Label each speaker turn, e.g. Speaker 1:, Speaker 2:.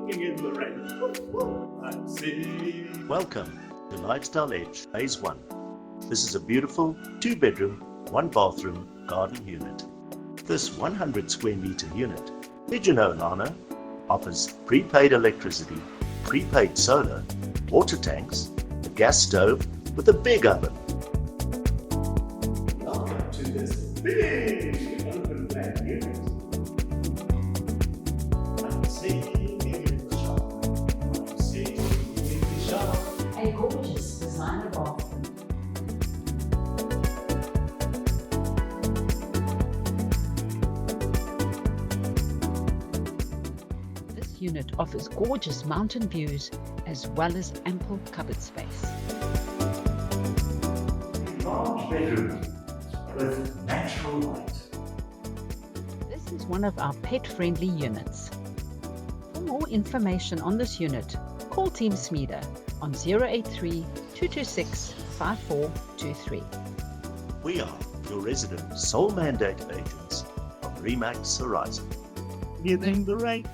Speaker 1: walking in the rain. I'm singing.
Speaker 2: Welcome to Lifestyle Edge Phase 1. This is a beautiful 2-bedroom, 1-bathroom garden unit. This 100 square meter unit, did you know Lana, offers prepaid electricity, prepaid solar, water tanks, a gas stove with a big oven.
Speaker 1: Welcome to this big open plan unit. I'm sitting in the shop. I'm sitting in the shop.
Speaker 3: A gorgeous designer bathroom. This unit offers gorgeous mountain views as well as ample cupboard space.
Speaker 1: Large bedroom with natural light.
Speaker 3: This is one of our pet-friendly units. For more information on this unit, call Team Smeeder on 083 226 5423.
Speaker 2: We are your resident sole mandate agents of Remax Horizon.
Speaker 1: You think the rain